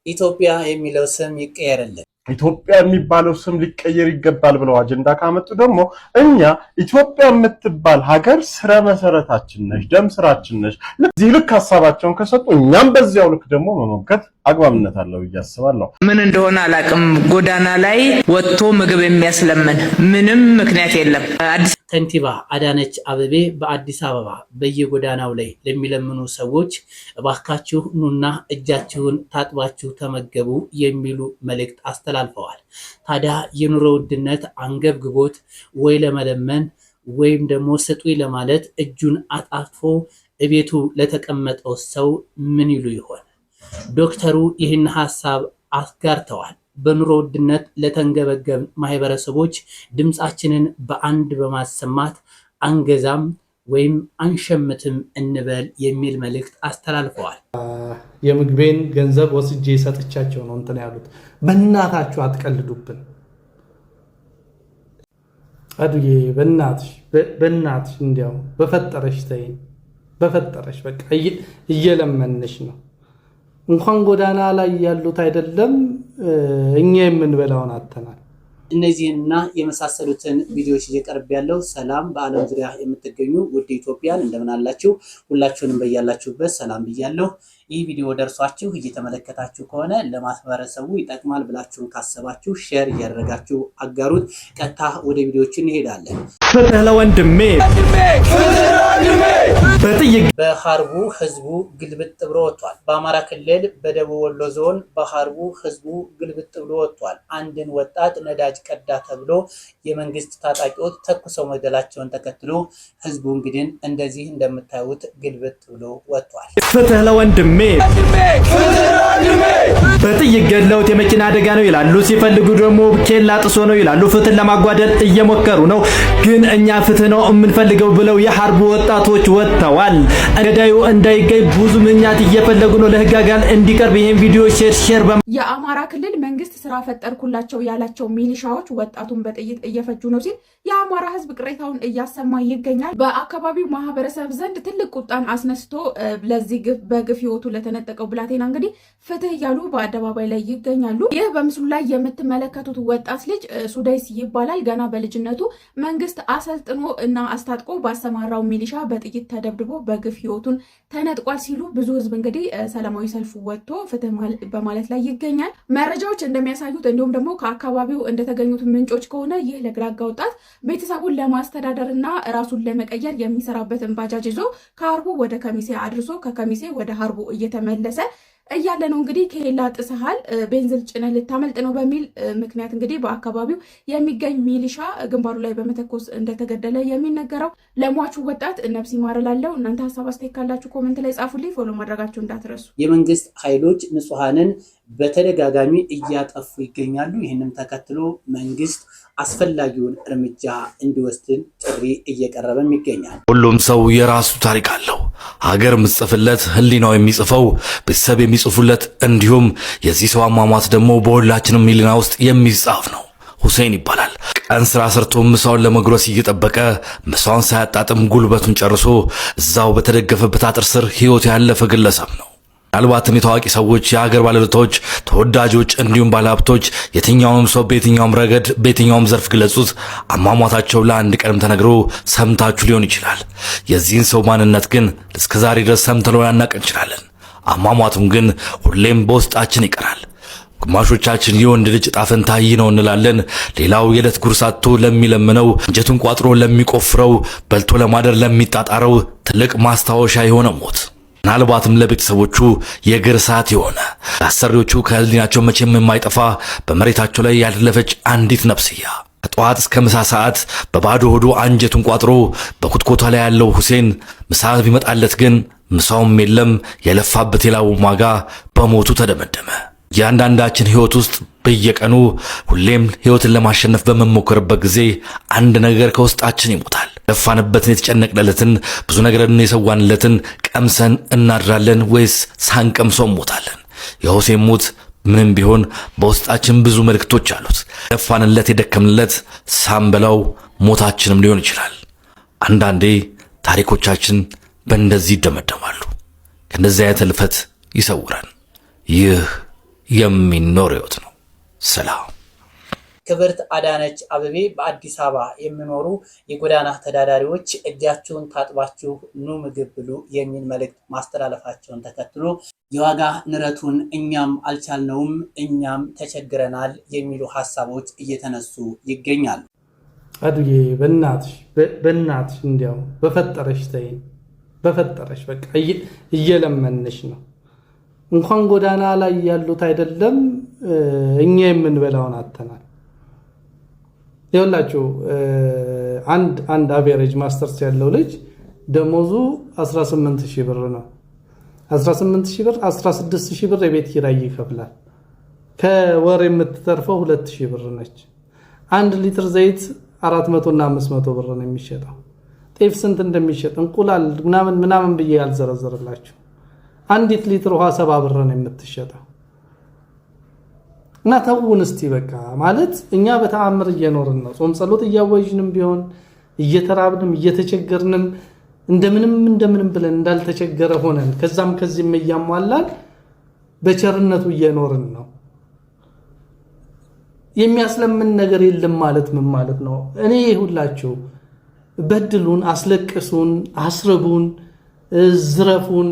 ኢትዮጵያ የሚለው ስም ይቀየርልን። ኢትዮጵያ የሚባለው ስም ሊቀየር ይገባል ብለው አጀንዳ ካመጡ ደግሞ እኛ ኢትዮጵያ የምትባል ሀገር ስረ መሰረታችን ነሽ፣ ደም ስራችን ነሽ። ለዚህ ልክ ሐሳባቸውን ከሰጡ እኛም በዚያው ልክ ደግሞ መሞከት አግባብነት አለው ያስባለሁ። ምን እንደሆነ አላቅም። ጎዳና ላይ ወጥቶ ምግብ የሚያስለምን ምንም ምክንያት የለም። ከንቲባ አዳነች አቤቤ በአዲስ አበባ በየጎዳናው ላይ ለሚለምኑ ሰዎች እባካችሁ ኑና እጃችሁን ታጥባችሁ ተመገቡ የሚሉ መልእክት አስተላልፈዋል። ታዲያ የኑሮ ውድነት አንገብግቦት ወይ ለመለመን ወይም ደግሞ ስጡኝ ለማለት እጁን አጣጥፎ እቤቱ ለተቀመጠው ሰው ምን ይሉ ይሆን? ዶክተሩ ይህን ሐሳብ አጋርተዋል። በኑሮ ውድነት ለተንገበገብ ማህበረሰቦች ድምጻችንን በአንድ በማሰማት አንገዛም ወይም አንሸምትም እንበል የሚል መልእክት አስተላልፈዋል። የምግቤን ገንዘብ ወስጄ ሰጥቻቸው ነው እንትን ያሉት። በእናታችሁ አትቀልዱብን። አዱዬ በእናትሽ እንዲያው በፈጠረሽ ተይኝ፣ በፈጠረሽ በቃ እየለመንሽ ነው። እንኳን ጎዳና ላይ ያሉት አይደለም እኛ የምንበላውን አተናል። እነዚህንና የመሳሰሉትን ቪዲዮዎች እየቀርብ ያለው። ሰላም በዓለም ዙሪያ የምትገኙ ውድ ኢትዮጵያን እንደምን አላችሁ? ሁላችሁንም በያላችሁበት ሰላም ብያለሁ። ይህ ቪዲዮ ደርሷችሁ እየተመለከታችሁ ከሆነ ለማህበረሰቡ ይጠቅማል ብላችሁን ካሰባችሁ ሼር እያደረጋችሁ አጋሩት። ቀጥታ ወደ ቪዲዮዎችን እንሄዳለን። ፍትህ ለወንድሜ በሐርቡ ህዝቡ ግልብጥ ብሎ ወጥቷል። በአማራ ክልል በደቡብ ወሎ ዞን በሐርቡ ህዝቡ ግልብጥ ብሎ ወጥቷል። አንድን ወጣት ነዳጅ ቀዳ ተብሎ የመንግስት ታጣቂዎች ተኩሰው መግደላቸውን ተከትሎ ህዝቡ እንግዲህ እንደዚህ እንደምታዩት ግልብጥ ብሎ ወጥቷል። ፍትህ ለወንድሜ በጥይት ገለውት የመኪና አደጋ ነው ይላሉ፣ ሲፈልጉ ደግሞ ኬላ ጥሶ ነው ይላሉ። ፍትህን ለማጓደል እየሞከሩ ነው። ግን እኛ ፍትህ ነው የምንፈልገው ብለው የሐርቡ ወጣቶች ወጥተዋል። ገዳዩ እንዳይገኝ ብዙ ምክንያት እየፈለጉ ነው። ለህግ አካል እንዲቀርብ ይሄን ቪዲዮ ሼር የአማራ ክልል መንግስት ስራ ፈጠርኩላቸው ያላቸው ሚሊሻዎች ወጣቱን በጥይት እየፈጁ ነው ሲል የአማራ ህዝብ ቅሬታውን እያሰማ ይገኛል። በአካባቢው ማህበረሰብ ዘንድ ትልቅ ቁጣን አስነስቶ ለዚህ በግፍ ህይወቱ ለተነጠቀው ብላቴና እንግዲህ ፍትህ እያሉ በአደባባይ ላይ ይገኛሉ። ይህ በምስሉ ላይ የምትመለከቱት ወጣት ልጅ ሱዳይስ ይባላል። ገና በልጅነቱ መንግስት አሰልጥኖ እና አስታጥቆ ባሰማራው ሚሊሻ በጥይት ተደብድቦ በግፍ ህይወቱን ተነጥቋል ሲሉ ብዙ ህዝብ እንግዲህ ሰላማዊ ሰልፍ ወጥቶ ፍትህ በማለት ላይ ይገኛል። መረጃዎች እንደሚያሳዩት እንዲሁም ደግሞ ከአካባቢው እንደተገኙት ምንጮች ከሆነ ይህ ለግራጋ ወጣት ቤተሰቡን ለማስተዳደር እና ራሱን ለመቀየር የሚሰራበትን ባጃጅ ይዞ ከሐርቡ ወደ ከሚሴ አድርሶ ከከሚሴ ወደ ሐርቡ እየተመለሰ እያለ ነው እንግዲህ ከሌላ ጥሰሃል ቤንዚል ጭነህ ልታመልጥ ነው በሚል ምክንያት እንግዲህ በአካባቢው የሚገኝ ሚሊሻ ግንባሩ ላይ በመተኮስ እንደተገደለ የሚነገረው። ለሟቹ ወጣት ነፍስ ይማር እላለሁ። እናንተ ሀሳብ አስተያየት ካላችሁ ኮሜንት ላይ ጻፉልኝ። ፎሎ ማድረጋችሁ እንዳትረሱ። የመንግስት ኃይሎች ንጹሃንን በተደጋጋሚ እያጠፉ ይገኛሉ። ይህንም ተከትሎ መንግስት አስፈላጊውን እርምጃ እንዲወስድ ጥሪ እየቀረበም ይገኛል። ሁሉም ሰው የራሱ ታሪክ አለው። ሀገር ምጽፍለት፣ ህሊናው የሚጽፈው፣ ቤተሰብ የሚጽፉለት፣ እንዲሁም የዚህ ሰው አሟሟት ደግሞ በሁላችንም ህሊና ውስጥ የሚጻፍ ነው። ሁሴን ይባላል። ቀን ስራ ሰርቶ ምሳውን ለመጉረስ እየጠበቀ ምሳውን ሳያጣጥም ጉልበቱን ጨርሶ እዛው በተደገፈበት አጥር ስር ህይወቱ ያለፈ ግለሰብ ነው። ምናልባትም የታዋቂ ሰዎች፣ የሀገር ባለቤቶች፣ ተወዳጆች እንዲሁም ባለሀብቶች የትኛውም ሰው በየትኛውም ረገድ በየትኛውም ዘርፍ ግለጹት አሟሟታቸው ለአንድ ቀንም ተነግሮ ሰምታችሁ ሊሆን ይችላል። የዚህን ሰው ማንነት ግን እስከዛሬ ድረስ ሰምተነው ላናውቅ እንችላለን። አሟሟቱም ግን ሁሌም በውስጣችን ይቀራል። ግማሾቻችን የወንድ ልጅ ዕጣ ፈንታ ይህ ነው እንላለን። ሌላው የዕለት ጉርስ አጥቶ ለሚለምነው፣ እንጀቱን ቋጥሮ ለሚቆፍረው፣ በልቶ ለማደር ለሚጣጣረው ትልቅ ማስታወሻ የሆነ ሞት፣ ምናልባትም ለቤተሰቦቹ የእግር ሰዓት የሆነ፣ ለአሰሪዎቹ ከህሊናቸው መቼም የማይጠፋ በመሬታቸው ላይ ያለፈች አንዲት ነፍስያ። ከጠዋት እስከ ምሳ ሰዓት በባዶ ሆዱ አንጀቱን ቋጥሮ በኩትኮታ ላይ ያለው ሁሴን ምሳ ቢመጣለት ግን ምሳውም የለም። የለፋበት የላቡ ዋጋ በሞቱ ተደመደመ። እያንዳንዳችን ህይወት ውስጥ በየቀኑ ሁሌም ህይወትን ለማሸነፍ በመሞከርበት ጊዜ አንድ ነገር ከውስጣችን ይሞታል። ለፋንበትን የተጨነቅለትን ብዙ ነገርን የሰዋንለትን ቀምሰን እናድራለን ወይስ ሳንቀምሰው ሞታለን? የሁሴን ሞት ምንም ቢሆን በውስጣችን ብዙ መልእክቶች አሉት። ለፋንለት የደከምንለት ሳንበላው ሞታችንም ሊሆን ይችላል። አንዳንዴ ታሪኮቻችን በእንደዚህ ይደመደማሉ። ከእንደዚህ አይነት ህልፈት ይሰውረን። ይህ የሚኖር ህይወት ነው። ሰላም። ክብርት አዳነች አቤቤ በአዲስ አበባ የሚኖሩ የጎዳና ተዳዳሪዎች እጃችሁን ታጥባችሁ ኑ ምግብ ብሉ የሚል መልእክት ማስተላለፋቸውን ተከትሎ የዋጋ ንረቱን እኛም አልቻልነውም፣ እኛም ተቸግረናል የሚሉ ሀሳቦች እየተነሱ ይገኛሉ። አዱዬ በእናትሽ እንዲያው በፈጠረሽ ተይኝ፣ በፈጠረሽ በቃ እየለመንሽ ነው። እንኳን ጎዳና ላይ ያሉት አይደለም እኛ የምንበላውን አተናል። ይኸውላችሁ አንድ አቬሬጅ ማስተርስ ያለው ልጅ ደሞዙ 18000 ብር ነው። 18000 ብር 16000 ብር የቤት ኪራይ ይከፍላል። ከወር የምትተርፈው 2000 ብር ነች። 1 ሊትር ዘይት 400 እና 500 ብር ነው የሚሸጠው። ጤፍ ስንት እንደሚሸጥ እንቁላል ምናምን ብዬ ያልዘረዘርላችሁ። 1 ሊትር ውሃ 70 ብር ነው የምትሸጠው። እና ተውን እስቲ በቃ ማለት እኛ በተአምር እየኖርን ነው። ጾም ጸሎት እያወጅንም ቢሆን እየተራብንም እየተቸገርንም እንደምንም ብለን እንዳልተቸገረ ሆነን ከዛም ከዚህም እያሟላን በቸርነቱ እየኖርን ነው። የሚያስለምን ነገር የለም ማለት ምን ማለት ነው? እኔ ሁላችሁ በድሉን፣ አስለቅሱን፣ አስርቡን፣ ዝረፉን፣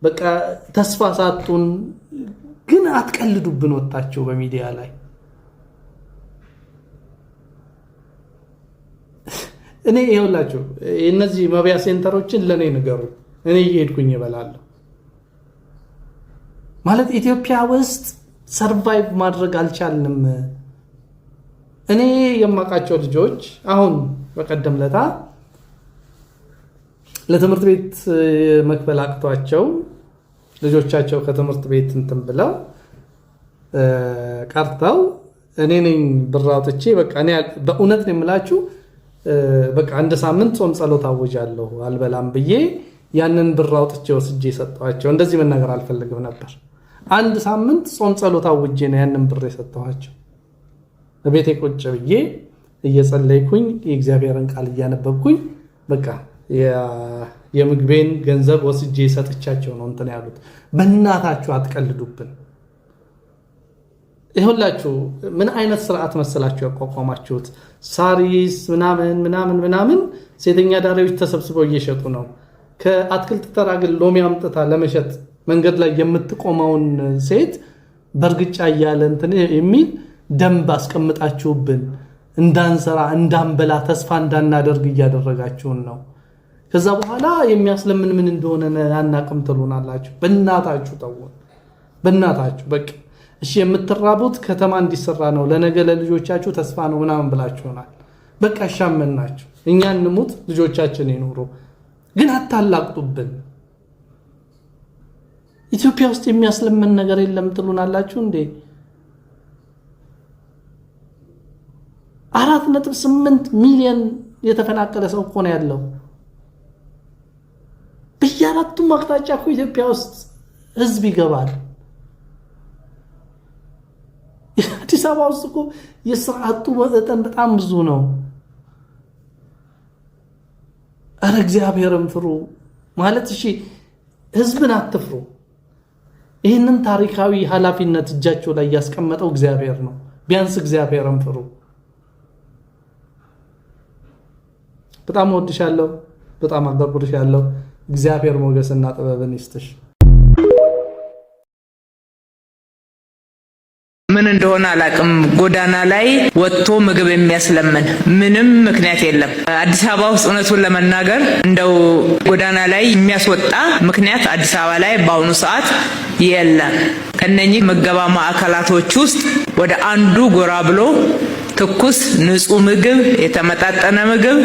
በቃ ተስፋ ሳጡን፣ ግን አትቀልዱብን ወጣችሁ በሚዲያ ላይ። እኔ ይኸውላችሁ እነዚህ መብያ ሴንተሮችን ለኔ ንገሩ፣ እኔ እየሄድኩኝ እበላለሁ። ማለት ኢትዮጵያ ውስጥ ሰርቫይቭ ማድረግ አልቻልንም። እኔ የማውቃቸው ልጆች አሁን በቀደም ለታ ለትምህርት ቤት መክፈል አቅቷቸው ልጆቻቸው ከትምህርት ቤት እንትን ብለው ቀርተው እኔ ነኝ ብር አውጥቼ በቃ እኔ በእውነት ነው የምላችሁ በቃ አንድ ሳምንት ጾም ጸሎት አውጃለሁ አልበላም ብዬ ያንን ብር አውጥቼ ወስጄ ሰጠኋቸው። እንደዚህ መናገር አልፈልግም ነበር። አንድ ሳምንት ጾም ጸሎት አውጄ ነው ያንን ብር የሰጠኋቸው። በቤቴ ቁጭ ብዬ እየጸለይኩኝ የእግዚአብሔርን ቃል እያነበብኩኝ በቃ የምግቤን ገንዘብ ወስጄ ሰጥቻቸው ነው እንትን ያሉት። በእናታችሁ አትቀልዱብን። ይሁላችሁ ምን አይነት ስርዓት መሰላችሁ ያቋቋማችሁት? ሳሪስ ምናምን ሴተኛ ዳሪዎች ተሰብስበው እየሸጡ ነው። ከአትክልት ተራ ግን ሎሚ አምጥታ ለመሸጥ መንገድ ላይ የምትቆመውን ሴት በርግጫ እያለ እንትን የሚል ደንብ አስቀምጣችሁብን እንዳንሰራ እንዳንበላ ተስፋ እንዳናደርግ እያደረጋችሁን ነው። ከዛ በኋላ የሚያስለምን ምን እንደሆነ አናቅም ትሉናላችሁ። በእናታችሁ ተውን፣ በእናታችሁ በቃ እሺ። የምትራቡት ከተማ እንዲሰራ ነው፣ ለነገ ለልጆቻችሁ ተስፋ ነው ምናምን ብላችሁናል። በቃ ሻመናችሁ፣ እኛ እንሙት ልጆቻችን ይኖሩ፣ ግን አታላቅጡብን። ኢትዮጵያ ውስጥ የሚያስለምን ነገር የለም ትሉናላችሁ እንዴ? 4.8 ሚሊዮን የተፈናቀለ ሰው እኮ ነው ያለው። በየአራቱም አቅጣጫ እኮ ኢትዮጵያ ውስጥ ህዝብ ይገባል። አዲስ አበባ ውስጥ እኮ የስራ አጡ መጠን በጣም ብዙ ነው። ኧረ እግዚአብሔርን ፍሩ ማለት እሺ፣ ህዝብን አትፍሩ። ይህንን ታሪካዊ ኃላፊነት እጃቸው ላይ ያስቀመጠው እግዚአብሔር ነው። ቢያንስ እግዚአብሔርን ፍሩ። በጣም ወድሻለሁ፣ በጣም አከብርሻለሁ። እግዚአብሔር ሞገስና ጥበብን ይስጥሽ። ምን እንደሆነ አላቅም። ጎዳና ላይ ወጥቶ ምግብ የሚያስለምን ምንም ምክንያት የለም። አዲስ አበባ ውስጥ እውነቱን ለመናገር እንደው ጎዳና ላይ የሚያስወጣ ምክንያት አዲስ አበባ ላይ በአሁኑ ሰዓት የለም። ከነኚህ ምገባ ማዕከላቶች ውስጥ ወደ አንዱ ጎራ ብሎ ትኩስ ንጹህ ምግብ፣ የተመጣጠነ ምግብ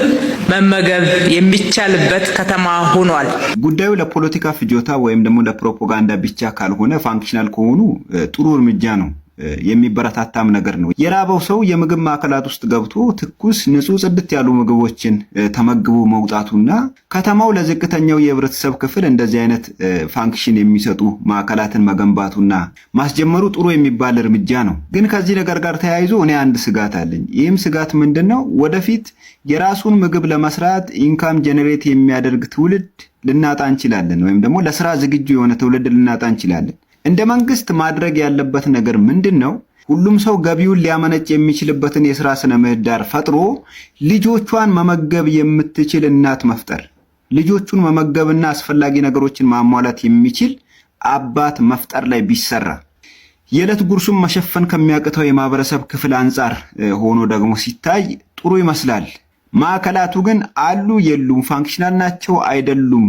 መመገብ የሚቻልበት ከተማ ሆኗል። ጉዳዩ ለፖለቲካ ፍጆታ ወይም ደግሞ ለፕሮፓጋንዳ ብቻ ካልሆነ ፋንክሽናል ከሆኑ ጥሩ እርምጃ ነው፣ የሚበረታታም ነገር ነው። የራበው ሰው የምግብ ማዕከላት ውስጥ ገብቶ ትኩስ ንጹህ ጽድት ያሉ ምግቦችን ተመግቦ መውጣቱና ከተማው ለዝቅተኛው የህብረተሰብ ክፍል እንደዚህ አይነት ፋንክሽን የሚሰጡ ማዕከላትን መገንባቱና ማስጀመሩ ጥሩ የሚባል እርምጃ ነው። ግን ከዚህ ነገር ጋር ተያይዞ እኔ አንድ ስጋት አለኝ። ይህም ስጋት ምንድነው? ወደፊት የራሱን ምግብ ለመስራት ኢንካም ጀነሬት የሚያደርግ ትውልድ ልናጣ እንችላለን፣ ወይም ደግሞ ለስራ ዝግጁ የሆነ ትውልድ ልናጣ እንችላለን። እንደ መንግስት ማድረግ ያለበት ነገር ምንድነው? ሁሉም ሰው ገቢውን ሊያመነጭ የሚችልበትን የሥራ ስነ ምህዳር ፈጥሮ ልጆቿን መመገብ የምትችል እናት መፍጠር፣ ልጆቹን መመገብና አስፈላጊ ነገሮችን ማሟላት የሚችል አባት መፍጠር ላይ ቢሰራ የዕለት ጉርሱን መሸፈን ከሚያቅተው የማህበረሰብ ክፍል አንጻር ሆኖ ደግሞ ሲታይ ጥሩ ይመስላል። ማዕከላቱ ግን አሉ የሉም፣ ፋንክሽናል ናቸው አይደሉም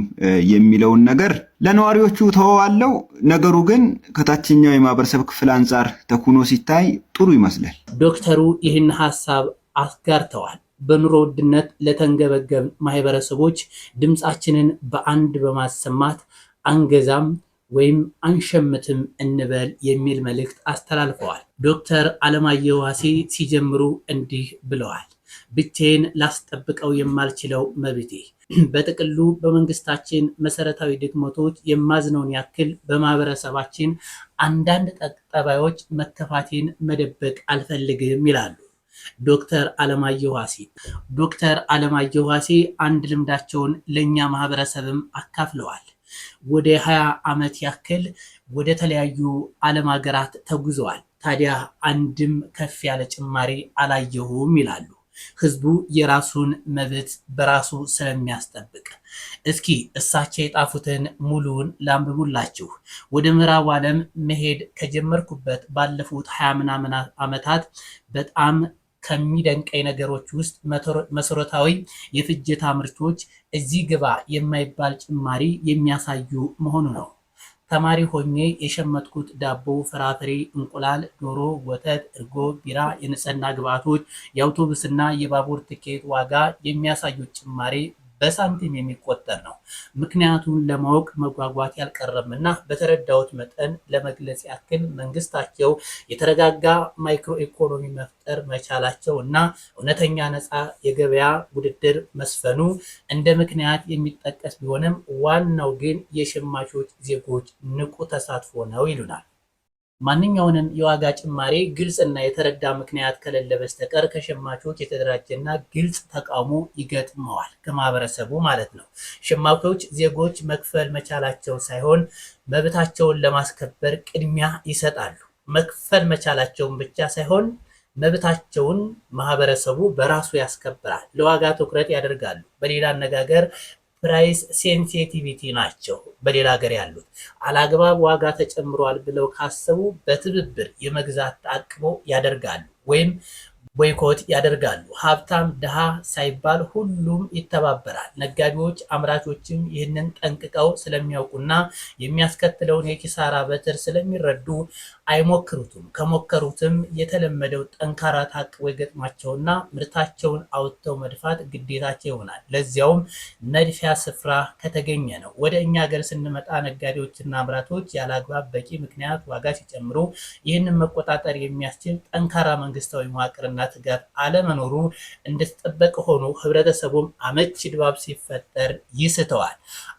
የሚለውን ነገር ለነዋሪዎቹ ተወዋለው። ነገሩ ግን ከታችኛው የማህበረሰብ ክፍል አንጻር ተኩኖ ሲታይ ጥሩ ይመስላል። ዶክተሩ ይህን ሐሳብ አስጋርተዋል። በኑሮ ውድነት ለተንገበገብ ማህበረሰቦች ድምጻችንን በአንድ በማሰማት አንገዛም ወይም አንሸምትም እንበል የሚል መልእክት አስተላልፈዋል። ዶክተር አለማየሁ ዋሴ ሲጀምሩ እንዲህ ብለዋል። ብቻዬን ላስጠብቀው የማልችለው መብቴ። በጥቅሉ በመንግስታችን መሰረታዊ ድክመቶች የማዝነውን ያክል በማህበረሰባችን አንዳንድ ጠባዮች መከፋቴን መደበቅ አልፈልግም ይላሉ ዶክተር አለማየሁ ዋሴ። ዶክተር አለማየሁ ዋሴ አንድ ልምዳቸውን ለእኛ ማህበረሰብም አካፍለዋል። ወደ 20 ዓመት ያክል ወደ ተለያዩ ዓለም ሀገራት ተጉዘዋል። ታዲያ አንድም ከፍ ያለ ጭማሪ አላየሁም ይላሉ። ህዝቡ የራሱን መብት በራሱ ስለሚያስጠብቅ። እስኪ እሳቸው የጣፉትን ሙሉውን ላንብቡላችሁ። ወደ ምዕራቡ ዓለም መሄድ ከጀመርኩበት ባለፉት 20 ምናምን ዓመታት በጣም ከሚደንቀኝ ነገሮች ውስጥ መሰረታዊ የፍጆታ ምርቶች እዚህ ግባ የማይባል ጭማሪ የሚያሳዩ መሆኑ ነው። ተማሪ ሆኜ የሸመትኩት ዳቦ፣ ፍራፍሬ፣ እንቁላል፣ ዶሮ፣ ወተት፣ እርጎ፣ ቢራ፣ የንጽህና ግብዓቶች፣ የአውቶቡስና የባቡር ትኬት ዋጋ የሚያሳዩት ጭማሪ በሳንቲም የሚቆጠር ነው። ምክንያቱን ለማወቅ መጓጓት ያልቀረምና በተረዳሁት መጠን ለመግለጽ ያክል መንግስታቸው የተረጋጋ ማይክሮ ኢኮኖሚ መፍጠር መቻላቸው እና እውነተኛ ነፃ የገበያ ውድድር መስፈኑ እንደ ምክንያት የሚጠቀስ ቢሆንም ዋናው ግን የሸማቾች ዜጎች ንቁ ተሳትፎ ነው ይሉናል። ማንኛውንም የዋጋ ጭማሪ ግልጽና የተረዳ ምክንያት ከሌለ በስተቀር ከሸማቾች የተደራጀና ግልጽ ተቃውሞ ይገጥመዋል፣ ከማህበረሰቡ ማለት ነው። ሸማቾች ዜጎች መክፈል መቻላቸው ሳይሆን መብታቸውን ለማስከበር ቅድሚያ ይሰጣሉ። መክፈል መቻላቸውን ብቻ ሳይሆን መብታቸውን ማህበረሰቡ በራሱ ያስከብራል፣ ለዋጋ ትኩረት ያደርጋሉ። በሌላ አነጋገር ፕራይስ ሴንሲቲቪቲ ናቸው። በሌላ ሀገር ያሉት አላግባብ ዋጋ ተጨምሯል ብለው ካሰቡ በትብብር የመግዛት ታቅቦ ያደርጋሉ ወይም ቦይኮት ያደርጋሉ። ሀብታም ድሃ ሳይባል ሁሉም ይተባበራል። ነጋዴዎች፣ አምራቾችም ይህንን ጠንቅቀው ስለሚያውቁና የሚያስከትለውን የኪሳራ በትር ስለሚረዱ አይሞክሩትም። ከሞከሩትም የተለመደው ጠንካራ ታቅቦ ይገጥማቸውና ምርታቸውን አውጥተው መድፋት ግዴታቸው ይሆናል። ለዚያውም መድፊያ ስፍራ ከተገኘ ነው። ወደ እኛ ሀገር ስንመጣ ነጋዴዎችና አምራቾች ያለአግባብ በቂ ምክንያት ዋጋ ሲጨምሩ ይህንን መቆጣጠር የሚያስችል ጠንካራ መንግስታዊ መዋቅርና ትጋት አለመኖሩ እንደተጠበቀ ሆኖ ህብረተሰቡም አመቺ ድባብ ሲፈጠር ይስተዋል።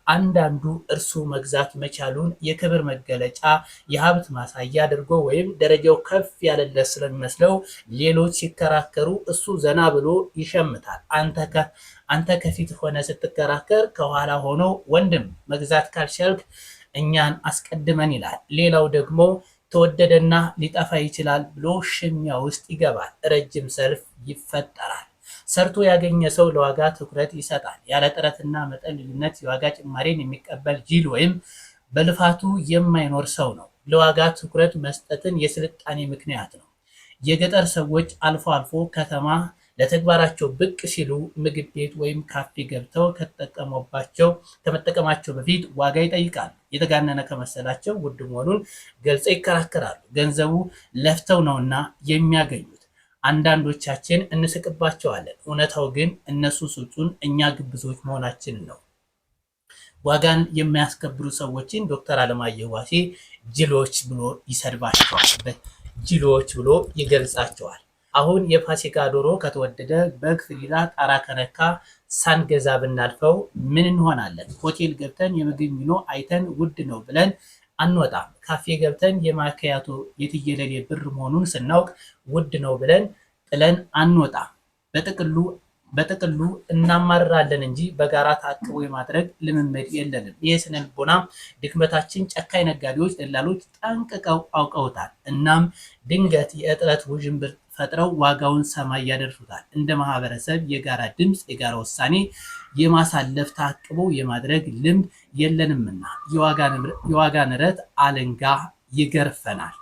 አንዳንዱ እርሱ መግዛት መቻሉን የክብር መገለጫ የሀብት ማሳያ አድርጎ ወይም ደረጃው ከፍ ያለለት ስለሚመስለው ሌሎች ሲከራከሩ እሱ ዘና ብሎ ይሸምታል። አንተ ከፊት ሆነ ስትከራከር ከኋላ ሆኖ ወንድም መግዛት ካልቻልክ እኛን አስቀድመን ይላል። ሌላው ደግሞ ተወደደና ሊጠፋ ይችላል ብሎ ሽሚያ ውስጥ ይገባል። ረጅም ሰልፍ ይፈጠራል። ሰርቶ ያገኘ ሰው ለዋጋ ትኩረት ይሰጣል። ያለ ጥረትና መጠን ልዩነት የዋጋ ጭማሪን የሚቀበል ጅል ወይም በልፋቱ የማይኖር ሰው ነው። ለዋጋ ትኩረት መስጠትን የስልጣኔ ምክንያት ነው። የገጠር ሰዎች አልፎ አልፎ ከተማ ለተግባራቸው ብቅ ሲሉ ምግብ ቤት ወይም ካፌ ገብተው ከመጠቀማቸው በፊት ዋጋ ይጠይቃሉ። የተጋነነ ከመሰላቸው ውድ መሆኑን ገልጸው ይከራከራሉ። ገንዘቡ ለፍተው ነውና የሚያገኙት። አንዳንዶቻችን እንስቅባቸዋለን። እውነታው ግን እነሱ ስጡን፣ እኛ ግብዞች መሆናችን ነው። ዋጋን የሚያስከብሩ ሰዎችን ዶክተር አለማየሁ ዋሴ ጅሎች ብሎ ይሰድባቸዋል። ጅሎች ብሎ ይገልጻቸዋል። አሁን የፋሲካ ዶሮ ከተወደደ በግ ፍሪዳ ጣራ ከነካ ሳንገዛ ብናልፈው ምን እንሆናለን? ሆቴል ገብተን የምግብ ሚኖ አይተን ውድ ነው ብለን አንወጣም። ካፌ ገብተን የማኪያቶ የትየለሌ ብር መሆኑን ስናውቅ ውድ ነው ብለን ጥለን አንወጣም። በጥቅሉ በጥቅሉ እናማራለን እንጂ በጋራ ታቅቦ የማድረግ ልምምድ የለንም። ይህ ስነ ልቦና ድክመታችን ጨካኝ ነጋዴዎች፣ ደላሎች ጠንቅቀው አውቀውታል። እናም ድንገት የእጥረት ውዥንብር ፈጥረው ዋጋውን ሰማይ ያደርሱታል። እንደ ማህበረሰብ የጋራ ድምፅ፣ የጋራ ውሳኔ የማሳለፍ ታቅቦ የማድረግ ልምድ የለንምና የዋጋ ንረት አለንጋ ይገርፈናል።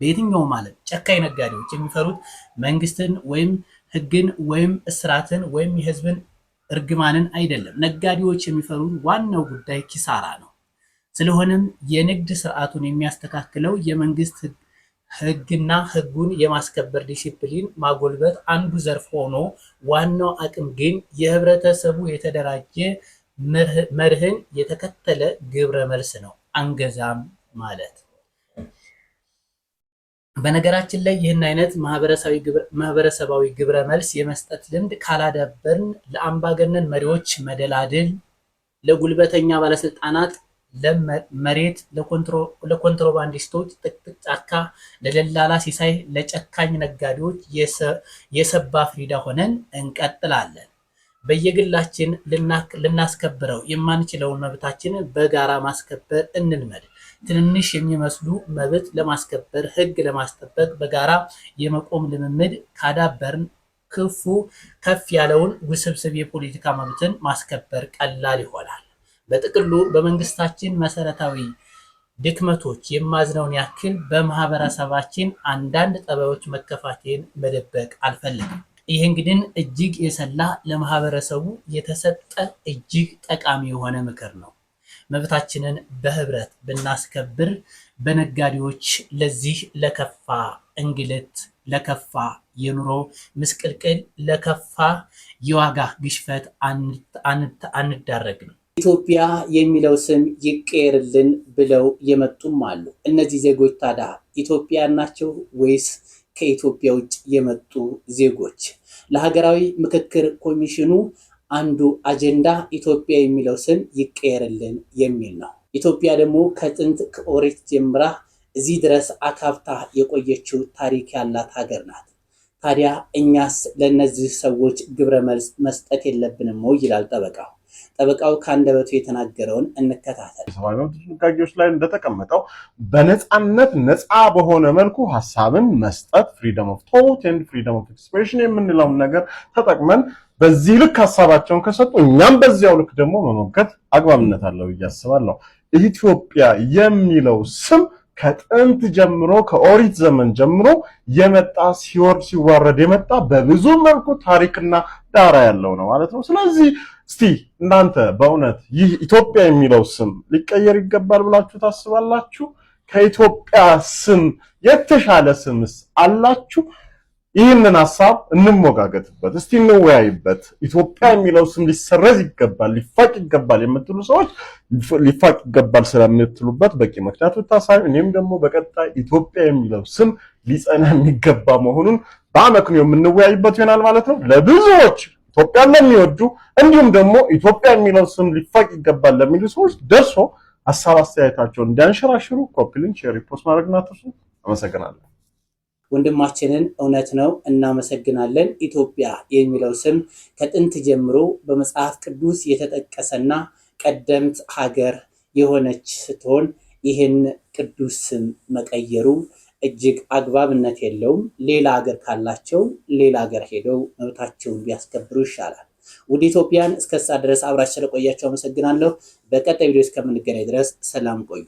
በየትኛውም ዓለም ጨካኝ ነጋዴዎች የሚፈሩት መንግስትን ወይም ህግን ወይም እስራትን ወይም የህዝብን እርግማንን አይደለም። ነጋዴዎች የሚፈሩት ዋናው ጉዳይ ኪሳራ ነው። ስለሆነም የንግድ ስርዓቱን የሚያስተካክለው የመንግስት ህግና ህጉን የማስከበር ዲሲፕሊን ማጎልበት አንዱ ዘርፍ ሆኖ ዋናው አቅም ግን የህብረተሰቡ የተደራጀ መርህን የተከተለ ግብረ መልስ ነው። አንገዛም ማለት በነገራችን ላይ ይህን አይነት ማህበረሰባዊ ግብረ መልስ የመስጠት ልምድ ካላዳበርን ለአምባገነን መሪዎች መደላድል፣ ለጉልበተኛ ባለስልጣናት ለመሬት፣ ለኮንትሮባንዲስቶች ጥቅጥቅ ጫካ፣ ለደላላ ሲሳይ፣ ለጨካኝ ነጋዴዎች የሰባ ፍሪዳ ሆነን እንቀጥላለን። በየግላችን ልናስከብረው የማንችለውን መብታችንን በጋራ ማስከበር እንልመድ። ትንንሽ የሚመስሉ መብት ለማስከበር ህግ ለማስጠበቅ በጋራ የመቆም ልምምድ ካዳበርን ከፍ ያለውን ውስብስብ የፖለቲካ መብትን ማስከበር ቀላል ይሆናል። በጥቅሉ በመንግስታችን መሰረታዊ ድክመቶች የማዝነውን ያክል በማህበረሰባችን አንዳንድ ጠባዮች መከፋቴን መደበቅ አልፈልግም። ይህ እንግዲህ እጅግ የሰላ ለማህበረሰቡ የተሰጠ እጅግ ጠቃሚ የሆነ ምክር ነው። መብታችንን በህብረት ብናስከብር በነጋዴዎች ለዚህ ለከፋ እንግልት፣ ለከፋ የኑሮ ምስቅልቅል፣ ለከፋ የዋጋ ግሽፈት አንዳረግም። ኢትዮጵያ የሚለው ስም ይቀየርልን ብለው የመጡም አሉ። እነዚህ ዜጎች ታዲያ ኢትዮጵያውያን ናቸው ወይስ ከኢትዮጵያ ውጭ የመጡ ዜጎች? ለሀገራዊ ምክክር ኮሚሽኑ አንዱ አጀንዳ ኢትዮጵያ የሚለው ስም ይቀየርልን የሚል ነው። ኢትዮጵያ ደግሞ ከጥንት ከኦሪት ጀምራ እዚህ ድረስ አካብታ የቆየችው ታሪክ ያላት ሀገር ናት። ታዲያ እኛስ ለእነዚህ ሰዎች ግብረ መልስ መስጠት የለብንም ወይ ይላል ጠበቃው። ጠበቃው ከአንደበቱ የተናገረውን እንከታተል። ሰብአዊ መብት ድንጋጌዎች ላይ እንደተቀመጠው በነፃነት ነፃ በሆነ መልኩ ሀሳብን መስጠት ፍሪደም ኦፍ ቶት ኤንድ ፍሪደም ኦፍ ኤክስፕሬሽን የምንለውን ነገር ተጠቅመን በዚህ ልክ ሀሳባቸውን ከሰጡ እኛም በዚያው ልክ ደግሞ መሞገት አግባብነት አለው ብዬ አስባለሁ። ኢትዮጵያ የሚለው ስም ከጥንት ጀምሮ ከኦሪት ዘመን ጀምሮ የመጣ ሲወርድ ሲዋረድ የመጣ በብዙ መልኩ ታሪክና ዳራ ያለው ነው ማለት ነው። ስለዚህ እስቲ እናንተ በእውነት ይህ ኢትዮጵያ የሚለው ስም ሊቀየር ይገባል ብላችሁ ታስባላችሁ? ከኢትዮጵያ ስም የተሻለ ስምስ አላችሁ? ይህንን ሐሳብ እንሞጋገትበት፣ እስቲ እንወያይበት። ኢትዮጵያ የሚለው ስም ሊሰረዝ ይገባል፣ ሊፋቅ ይገባል የምትሉ ሰዎች ሊፋቅ ይገባል ስለምትሉበት በቂ ምክንያት ብታሳዩ፣ እኔም ደግሞ በቀጣይ ኢትዮጵያ የሚለው ስም ሊጸና የሚገባ መሆኑን በአመክንዮ የምንወያይበት ይሆናል ማለት ነው። ለብዙዎች ኢትዮጵያን ለሚወዱ እንዲሁም ደግሞ ኢትዮጵያ የሚለው ስም ሊፋቅ ይገባል ለሚሉ ሰዎች ደርሶ ሐሳብ አስተያየታቸውን እንዲያንሸራሽሩ ኮፒ ሊንክ፣ ሼር፣ ሪፖስት ማድረግና አትርሱ። አመሰግናለሁ። ወንድማችንን እውነት ነው እናመሰግናለን። ኢትዮጵያ የሚለው ስም ከጥንት ጀምሮ በመጽሐፍ ቅዱስ የተጠቀሰና ቀደምት ሀገር የሆነች ስትሆን ይህን ቅዱስ ስም መቀየሩ እጅግ አግባብነት የለውም። ሌላ ሀገር ካላቸው ሌላ ሀገር ሄደው መብታቸውን ቢያስከብሩ ይሻላል። ውድ ኢትዮጵያን እስከዛ ድረስ አብራችሁ ስለቆያችሁ አመሰግናለሁ። በቀጣይ ቪዲዮ እስከምንገናኝ ድረስ ሰላም ቆዩ።